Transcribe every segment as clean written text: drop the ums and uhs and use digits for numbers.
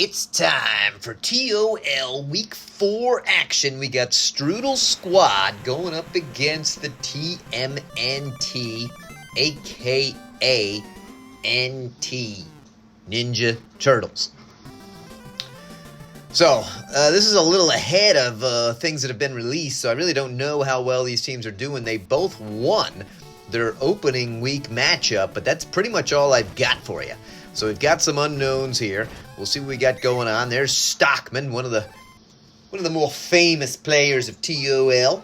It's time for TOL Week 4 action. We got Strudel Squad going up against the TMNT, a.k.a. NT, Ninja Turtles. So, this is a little ahead of things that have been released, so I really don't know how well these teams are doing. They both won their opening week matchup, but that's pretty much all I've got for you. So we've got some unknowns here. We'll see what we got going on. There's Stockman, one of the more famous players of TOL.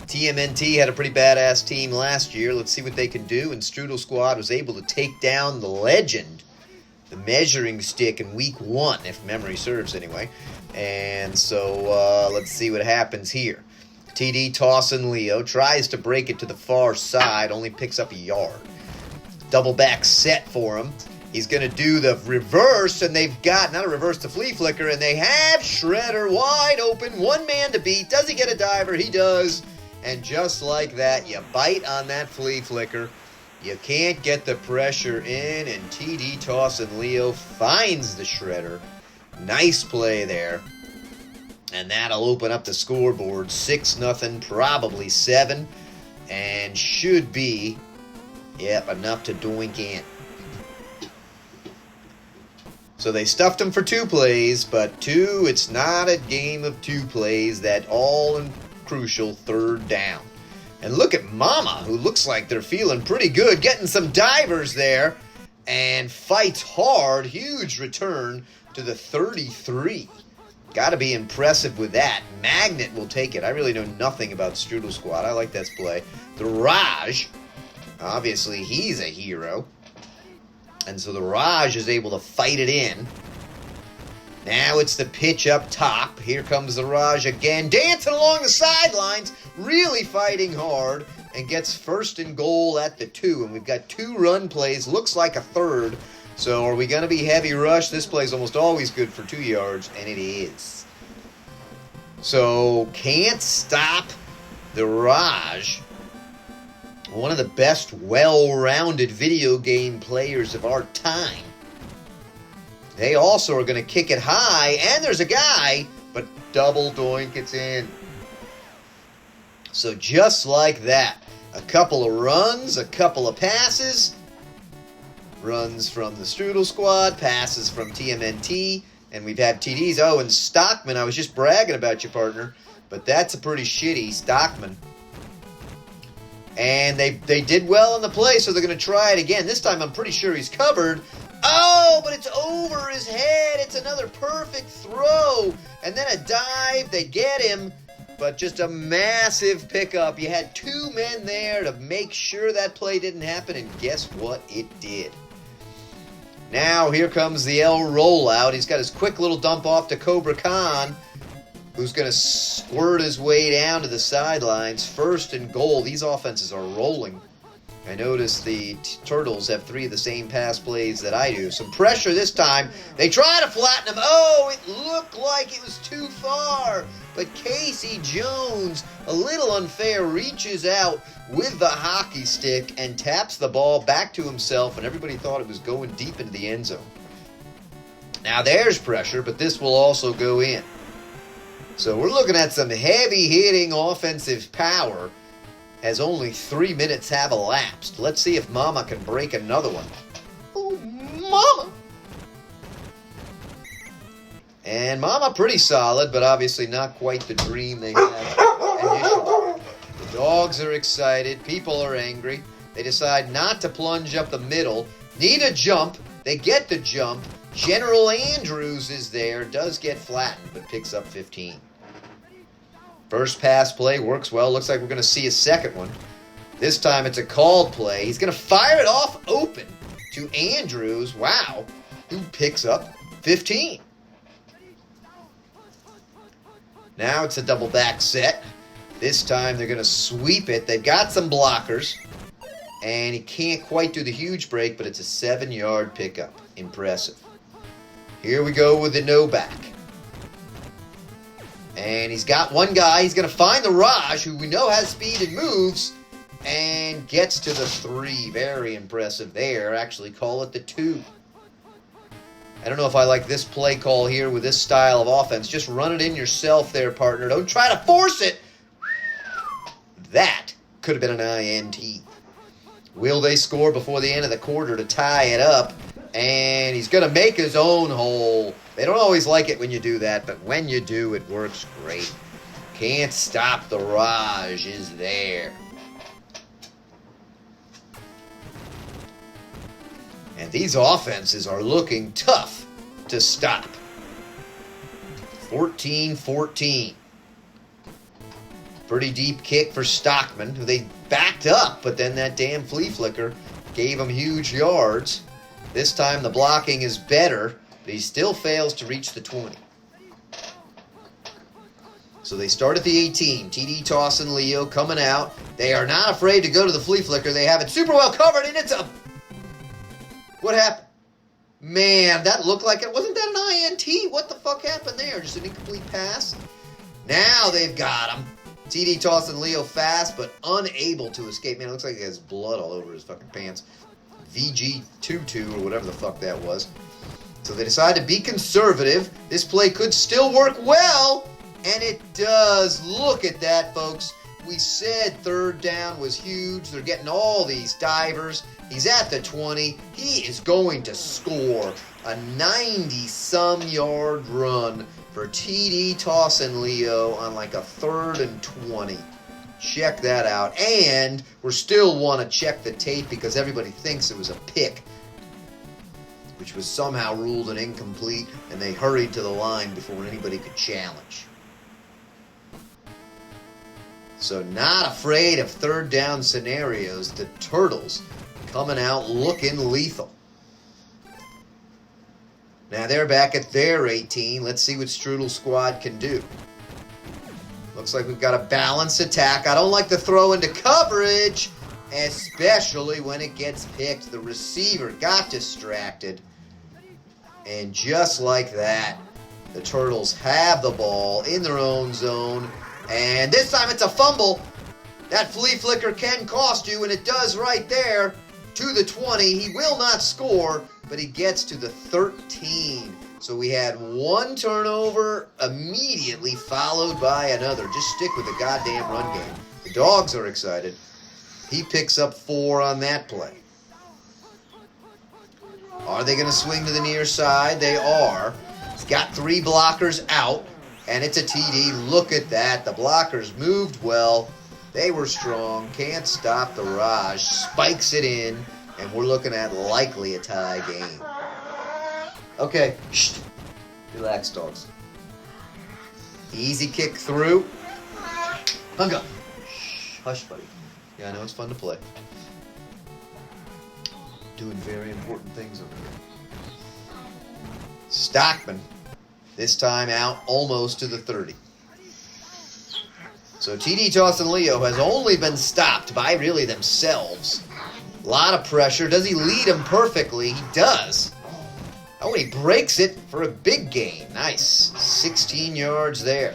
TMNT had a pretty badass team last year. Let's see what they can do. And Strudel Squad was able to take down the legend, the measuring stick, in week 1, if memory serves anyway. And so let's see what happens here. TD tossing Leo, tries to break it to the far side, only picks up a yard. Double back set for him. He's going to do the reverse, and they've got, not a reverse, the flea flicker, and they have Shredder wide open, one man to beat. Does he get a diver? He does. And just like that, you bite on that flea flicker. You can't get the pressure in, and TD tossing Leo finds the Shredder. Nice play there. And that'll open up the scoreboard. 6-0, probably 7. And should be, yep, enough to doink in. So they stuffed him for 2 plays, but 2, it's not a game of 2 plays. That all crucial 3rd down. And look at Mama, who looks like they're feeling pretty good, getting some divers there, and fights hard. Huge return to the 33. Got to be impressive with that. Magnet will take it. I really know nothing about Strudel Squad. I like that play. The Raj, obviously he's a hero. And so the Raj is able to fight it in. Now it's the pitch up top. Here comes the Raj again, dancing along the sidelines, really fighting hard, and gets 1st and goal at the 2. And we've got 2 run plays, looks like a 3rd. So are we going to be heavy rush? This play is almost always good for 2 yards, and it is. So can't stop the Raj. One of the best well-rounded video game players of our time. They also are going to kick it high, and there's a guy, but double doink, it's in. So just like that, a couple of runs, a couple of passes. Runs from the Strudel Squad, passes from TMNT, and we've had TDs. Oh, and Stockman, I was just bragging about you, partner, but that's a pretty shitty Stockman. And they did well in the play, so they're going to try it again. This time I'm pretty sure he's covered. Oh, but it's over his head. It's another perfect throw. And then a dive. They get him, but just a massive pickup. You had 2 men there to make sure that play didn't happen, and guess what? It did. Now here comes the L rollout. He's got his quick little dump off to Cobra Khan, who's going to squirt his way down to the sidelines. 1st and goal. These offenses are rolling. I notice the Turtles have 3 of the same pass plays that I do. Some pressure this time. They try to flatten him. Oh, it looked like it was too far. But Casey Jones, a little unfair, reaches out with the hockey stick and taps the ball back to himself, and everybody thought it was going deep into the end zone. Now there's pressure, but this will also go in. So we're looking at some heavy-hitting offensive power as only 3 minutes have elapsed. Let's see if Mama can break another one. Oh, Mama! And Mama pretty solid, but obviously not quite the dream they had initially. The dogs are excited. People are angry. They decide not to plunge up the middle. Need a jump. They get the jump. General Andrews is there. Does get flattened, but picks up 15. First pass play works well. Looks like we're going to see a second one. This time it's a called play. He's going to fire it off open to Andrews. Wow. Who picks up 15. Now it's a double back set. This time they're going to sweep it. They've got some blockers. And he can't quite do the huge break, but it's a 7-yard pickup. Impressive. Here we go with the no back. And he's got one guy. He's going to find the Raj, who we know has speed and moves, and gets to the 3. Very impressive there. Actually, call it the 2. I don't know if I like this play call here with this style of offense. Just run it in yourself there, partner. Don't try to force it. That could have been an INT. Will they score before the end of the quarter to tie it up? And he's going to make his own hole. They don't always like it when you do that, but when you do, it works great. Can't stop the Raj is there. And these offenses are looking tough to stop. 14-14. Pretty deep kick for Stockman, who they backed up, but then that damn flea flicker gave him huge yards. This time the blocking is better, but he still fails to reach the 20. So they start at the 18. TD, Toss, and Leo coming out. They are not afraid to go to the flea flicker. They have it super well covered, and it's a... What happened? Man, that looked like it. Wasn't that an INT? What the fuck happened there? Just an incomplete pass? Now they've got him. TD, Toss, and Leo fast, but unable to escape. Man, it looks like he has blood all over his fucking pants. VG22 or whatever the fuck that was. So they decide to be conservative. This play could still work well, and it does. Look at that, folks. We said third down was huge. They're getting all these divers. He's at the 20. He is going to score a 90-some yard run for TD, Toss, and Leo on like a 3rd and 20. Check that out. And we still want to check the tape because everybody thinks it was a pick, which was somehow ruled an incomplete, and they hurried to the line before anybody could challenge. So not afraid of third down scenarios. The Turtles coming out looking lethal. Now they're back at their 18. Let's see what Strudel's squad can do. Looks like we've got a balanced attack. I don't like to throw into coverage, especially when it gets picked. The receiver got distracted. And just like that, the Turtles have the ball in their own zone. And this time it's a fumble. That flea flicker can cost you, and it does right there. To the 20. He will not score, but he gets to the 13. So we had one turnover immediately followed by another. Just stick with the goddamn run game. The Dogs are excited. He picks up 4 on that play. Are they going to swing to the near side? They are. He's got 3 blockers out, and it's a TD. Look at that. The blockers moved well. They were strong. Can't stop the Raj. Spikes it in. And we're looking at likely a tie game. Okay. Shh. Relax, dogs. Easy kick through. Hung up. Shh. Hush, buddy. Yeah, I know it's fun to play. Doing very important things over here. Stockman. This time out almost to the 30. So TD, Toss, and Leo has only been stopped by really themselves. A lot of pressure. Does he lead him perfectly? He does. Oh, and he breaks it for a big gain. Nice. 16 yards there.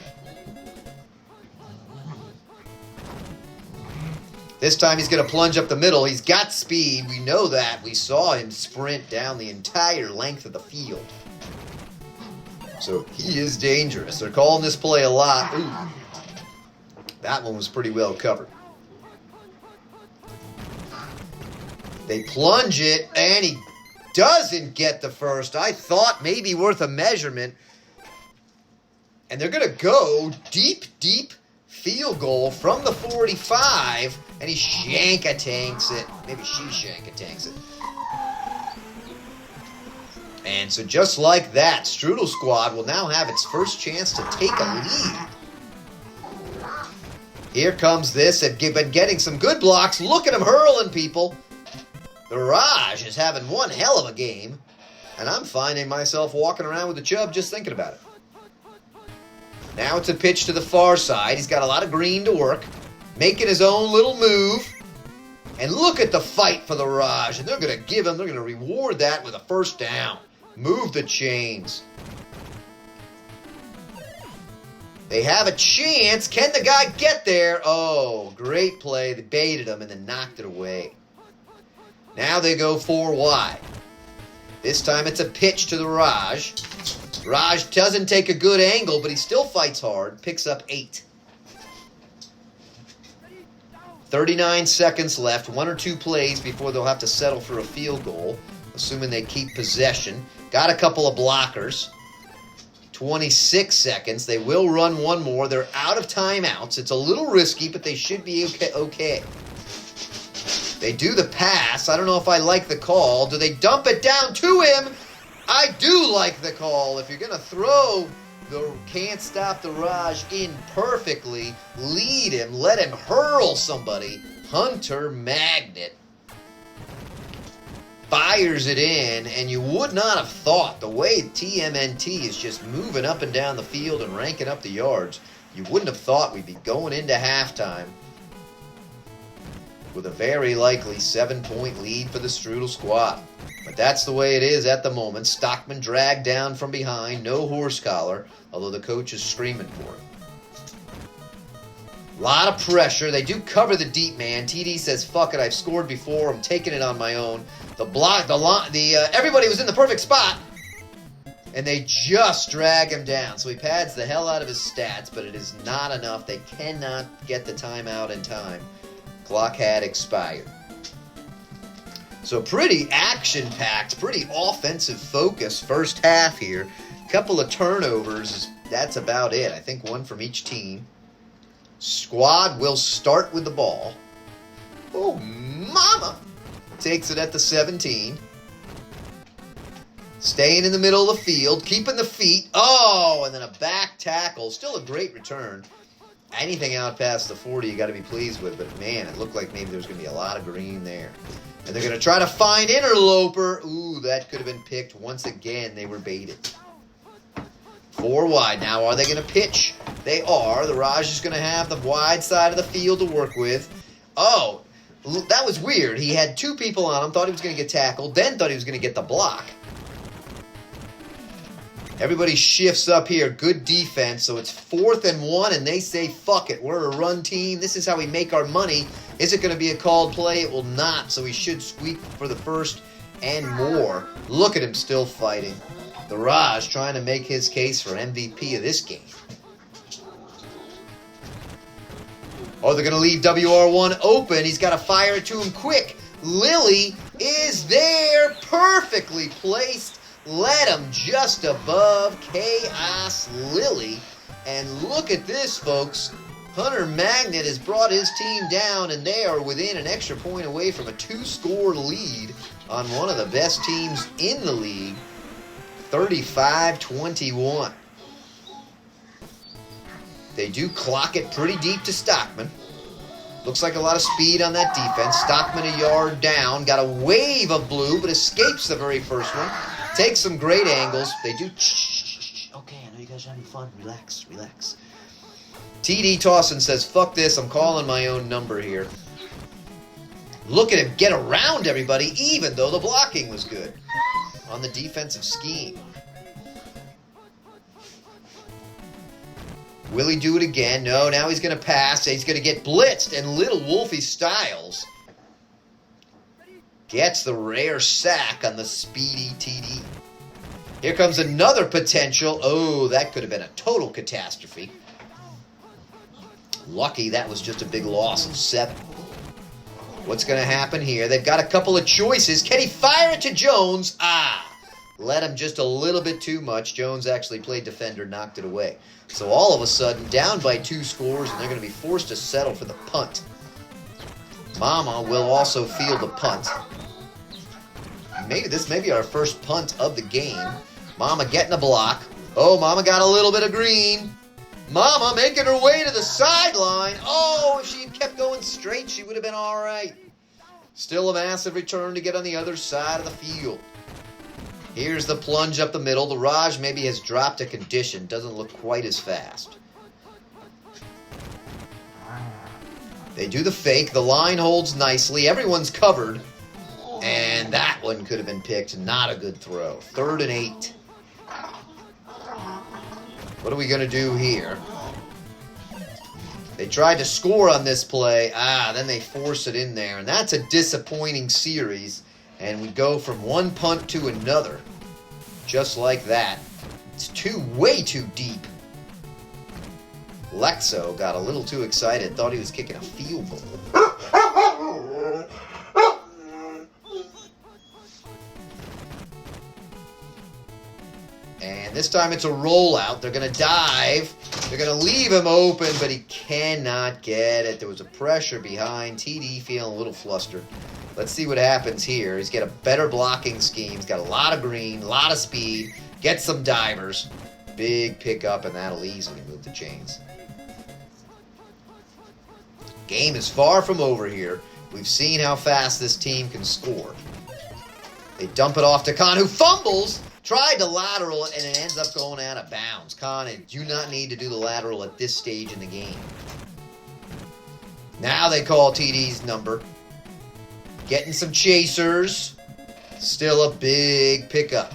This time he's going to plunge up the middle. He's got speed. We know that. We saw him sprint down the entire length of the field. So he is dangerous. They're calling this play a lot. Ooh. That one was pretty well covered. They plunge it, and he doesn't get the first. I thought maybe worth a measurement. And they're going to go deep, deep field goal from the 45, and he shank-a-tanks it. Maybe she shank-a-tanks it. And so just like that, Strudel's squad will now have its first chance to take a lead. Here comes this. They've been getting some good blocks. Look at him hurling people. The Raj is having one hell of a game. And I'm finding myself walking around with the chub just thinking about it. Now it's a pitch to the far side. He's got a lot of green to work. Making his own little move. And look at the fight for the Raj. And they're going to reward that with a first down. Move the chains. They have a chance. Can the guy get there? Oh, great play. They baited him and then knocked it away. Now they go 4 wide. This time it's a pitch to the Raj. Raj doesn't take a good angle, but he still fights hard. Picks up 8. 39 seconds left. 1 or 2 plays before they'll have to settle for a field goal, assuming they keep possession. Got a couple of blockers. 26 seconds. They will run one more. They're out of timeouts. It's a little risky, but they should be okay. They do the pass. I don't know if I like the call. Do they dump it down to him? I do like the call. If you're going to throw the can't stop the Raj in perfectly, lead him, let him hurl somebody. Hunter Magnet fires it in, and you would not have thought, the way TMNT is just moving up and down the field and ranking up the yards, you wouldn't have thought we'd be going into halftime with a very likely 7-point lead for the Strudel squad. But that's the way it is at the moment. Stockman dragged down from behind, no horse collar, although the coach is screaming for it. A lot of pressure. They do cover the deep man. TD says, fuck it, I've scored before. I'm taking it on my own. Everybody was in the perfect spot, and they just drag him down. So he pads the hell out of his stats, but it is not enough. They cannot get the timeout in time. Clock had expired. So pretty action-packed, pretty offensive focus first half here. Couple of turnovers. That's about it. I think one from each team. Squad will start with the ball. Oh, mama! Takes it at the 17. Staying in the middle of the field, keeping the feet. Oh, and then a back tackle. Still a great return. Anything out past the 40 you got to be pleased with, but man, it looked like maybe there's going to be a lot of green there. And they're going to try to find interloper. Ooh, that could have been picked. Once again, they were baited. 4 wide. Now, are they going to pitch? They are. The Raj is going to have the wide side of the field to work with. Oh, that was weird. He had 2 people on him, thought he was going to get tackled, then thought he was going to get the block. Everybody shifts up here. Good defense. So it's 4th and 1, and they say, fuck it. We're a run team. This is how we make our money. Is it going to be a called play? It will not, so we should squeak for the first and more. Look at him still fighting. The Raj trying to make his case for MVP of this game. Oh, they're going to leave WR1 open. He's got to fire it to him quick. Lilly is there, perfectly placed. Let him just above Chaos Lilly. And look at this, folks. Hunter Magnet has brought his team down, and they are within an extra point away from a 2-score lead on one of the best teams in the league. 35-21. They do clock it pretty deep to Stockman. Looks like a lot of speed on that defense. Stockman a yard down. Got a wave of blue, but escapes the very first one. Takes some great angles. They do... Okay, I know you guys are having fun. Relax, relax. TD Tossin says, fuck this. I'm calling my own number here. Look at him get around everybody, even though the blocking was good on the defensive scheme. Will he do it again? No, now he's going to pass. He's going to get blitzed, and little Wolfie Styles gets the rare sack on the speedy TD. Here comes another potential. Oh, that could have been a total catastrophe. Lucky that was just a big loss of 7. What's going to happen here? They've got a couple of choices. Can he fire it to Jones? Let him just a little bit too much. Jones actually played defender, knocked it away. So all of a sudden, down by 2 scores, and they're going to be forced to settle for the punt. Mama will also field the punt. Maybe this may be our first punt of the game. Mama getting a block. Oh, Mama got a little bit of green. Mama making her way to the sideline. Oh, if she had kept going straight, she would have been all right. Still a massive return to get on the other side of the field. Here's the plunge up the middle. The Raj maybe has dropped a condition. Doesn't look quite as fast. They do the fake. The line holds nicely. Everyone's covered. And that one could have been picked. Not a good throw. 3rd and 8. What are we going to do here? They tried to score on this play. Then they force it in there. And that's a disappointing series And we go from one punt to another. Just like that. It's way too deep. Lexo got a little too excited, thought he was kicking a field goal. And this time it's a rollout. They're going to dive. They're going to leave him open, but he cannot get it. There was a pressure behind. TD feeling a little flustered. Let's see what happens here. He's got a better blocking scheme. He's got a lot of green, a lot of speed. Gets some divers. Big pickup, and that'll easily move the chains. Game is far from over here. We've seen how fast this team can score. They dump it off to Khan, who fumbles. Tried to lateral it, and it ends up going out of bounds. Khan, you do not need to do the lateral at this stage in the game. Now they call TD's number. Getting some chasers. Still a big pickup.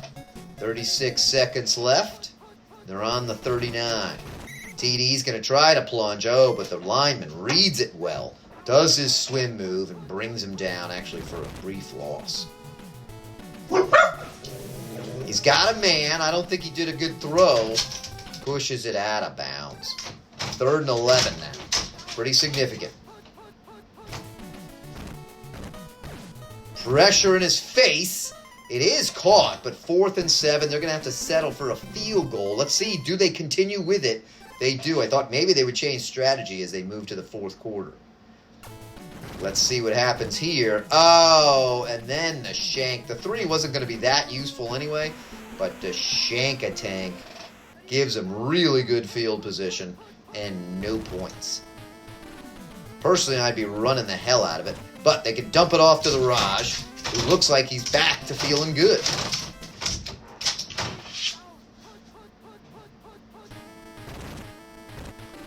36 seconds left. They're on the 39. TD's going to try to plunge. Oh, but the lineman reads it well. Does his swim move and brings him down, actually, for a brief loss. He's got a man. I don't think he did a good throw. Pushes it out of bounds. 3rd and 11 now. Pretty significant. Pressure in his face. It is caught, but 4th and 7. They're going to have to settle for a field goal. Let's see. Do they continue with it? They do. I thought maybe they would change strategy as they move to the 4th quarter. Let's see what happens here. Oh, and then the shank. The 3 wasn't going to be that useful anyway, but the shank-a-tank gives them really good field position and no points. Personally, I'd be running the hell out of it, but they can dump it off to the Raj, who looks like he's back to feeling good.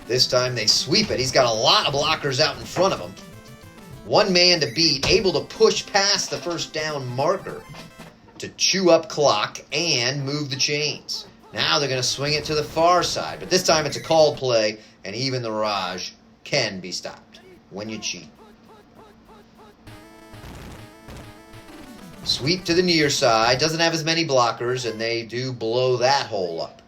This time they sweep it. He's got a lot of blockers out in front of him. One man to beat, able to push past the first down marker to chew up clock and move the chains. Now they're going to swing it to the far side, but this time it's a called play, and even the Raj can be stopped when you cheat. Sweep to the near side, doesn't have as many blockers, and they do blow that hole up.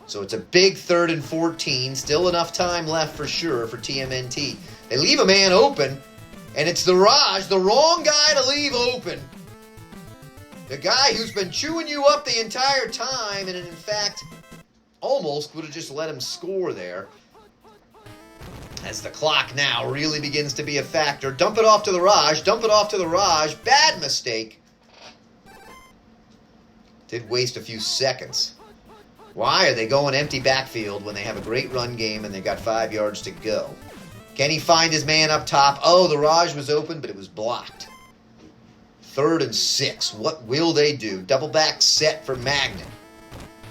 So it's a big 3rd and 14, still enough time left for sure for TMNT. They leave a man open, and it's the Raj, the wrong guy to leave open. The guy who's been chewing you up the entire time, and in fact, almost would have just let him score there. As the clock now really begins to be a factor. Dump it off to the Raj, dump it off to the Raj. Bad mistake. Did waste a few seconds. Why are they going empty backfield when they have a great run game and they've got 5 yards to go? Can he find his man up top? Oh, the Raj was open, but it was blocked. 3rd and 6. What will they do? Double back set for Magnet.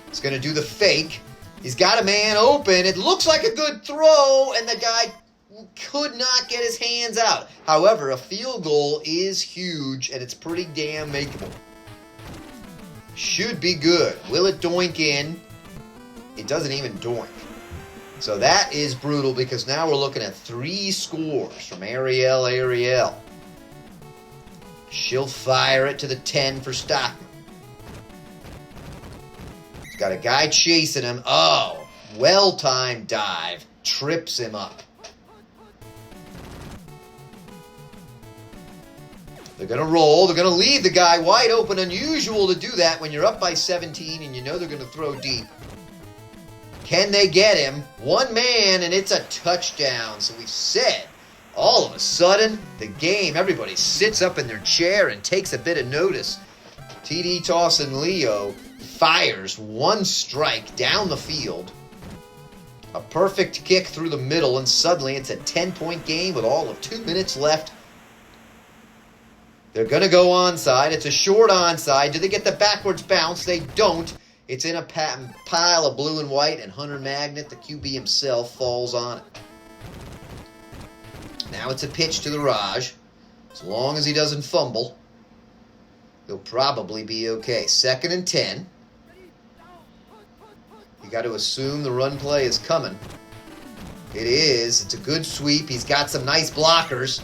He's going to do the fake. He's got a man open. It looks like a good throw, and the guy could not get his hands out. However, a field goal is huge, and it's pretty damn makeable. Should be good. Will it doink in? It doesn't even doink. So that is brutal because now we're looking at 3 scores from Ariel. She'll fire it to the 10 for Stockman. He's got a guy chasing him. Oh, well-timed dive. Trips him up. They're going to roll. They're going to leave the guy wide open. Unusual to do that when you're up by 17 and you know they're going to throw deep. Can they get him? One man, and it's a touchdown. So we've said, all of a sudden, the game, everybody sits up in their chair and takes a bit of notice. TD Tossin Leo fires one strike down the field. A perfect kick through the middle, and suddenly it's a 10-point game with all of 2 minutes left. They're going to go onside. It's a short onside. Do they get the backwards bounce? They don't. It's in a pile of blue and white, and Hunter Magnet, the QB himself, falls on it. Now it's a pitch to the Raj. As long as he doesn't fumble, he'll probably be okay. 2nd and 10. You got to assume the run play is coming. It is. It's a good sweep. He's got some nice blockers.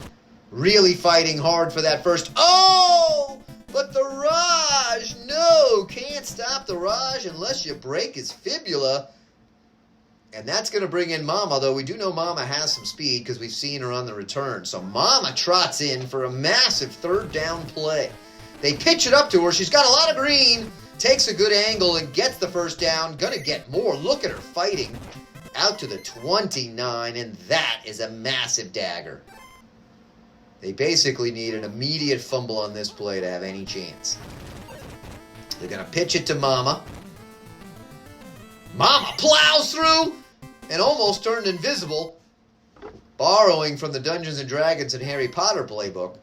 Really fighting hard for that first. Oh! But the Raj, no, can't stop the Raj unless you break his fibula. And that's going to bring in Mama, though we do know Mama has some speed because we've seen her on the return. So Mama trots in for a massive third down play. They pitch it up to her. She's got a lot of green, takes a good angle and gets the first down. Going to get more. Look at her fighting out to the 29, and that is a massive dagger. They basically need an immediate fumble on this play to have any chance. They're going to pitch it to Mama. Mama plows through and almost turned invisible, borrowing from the Dungeons & Dragons and Harry Potter playbook.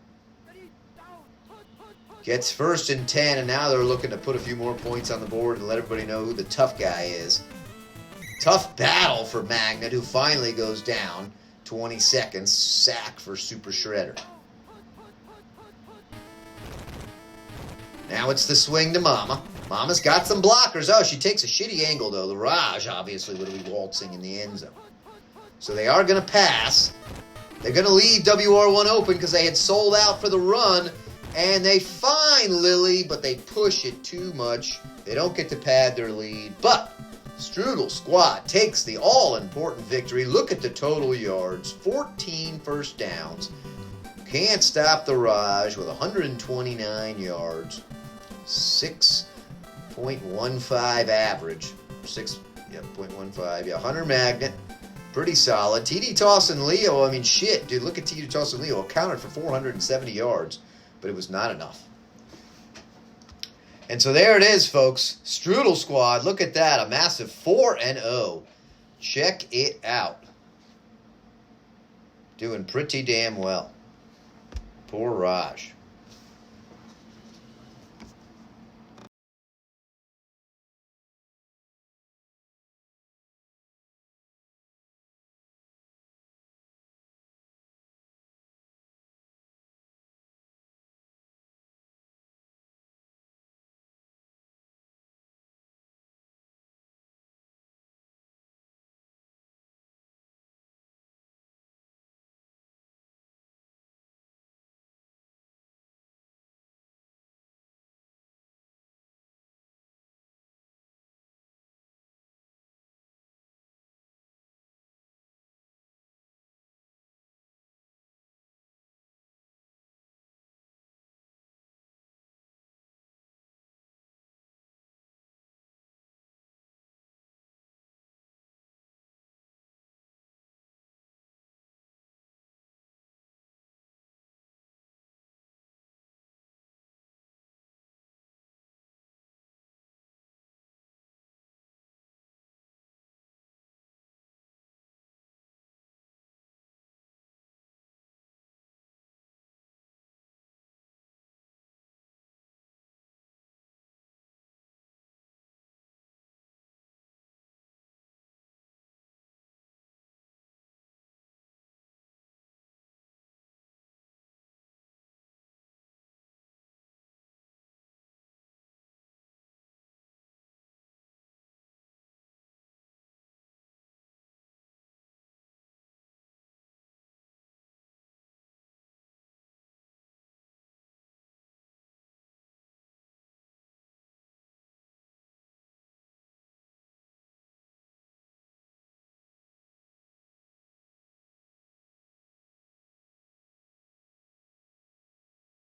Gets first and 10, and now they're looking to put a few more points on the board and let everybody know who the tough guy is. Tough battle for Magnet, who finally goes down. 20 seconds, sack for Super Shredder. Now it's the swing to Mama. Mama's got some blockers. Oh, she takes a shitty angle, though. The Raj, obviously, would be waltzing in the end zone. So they are going to pass. They're going to leave WR1 open because they had sold out for the run. And they find Lily, but they push it too much. They don't get to pad their lead. But Strudel squad takes the all-important victory. Look at the total yards. 14 first downs. Can't stop the Raj with 129 yards. 6.15 average. 0.15. Hunter Magnet. Pretty solid. TD Toss and Leo, I mean, shit, dude. Look at TD Toss and Leo. Accounted for 470 yards, but it was not enough. And so there it is, folks. Strudel squad. Look at that. A massive 4-0. Check it out. Doing pretty damn well. Poor Raj.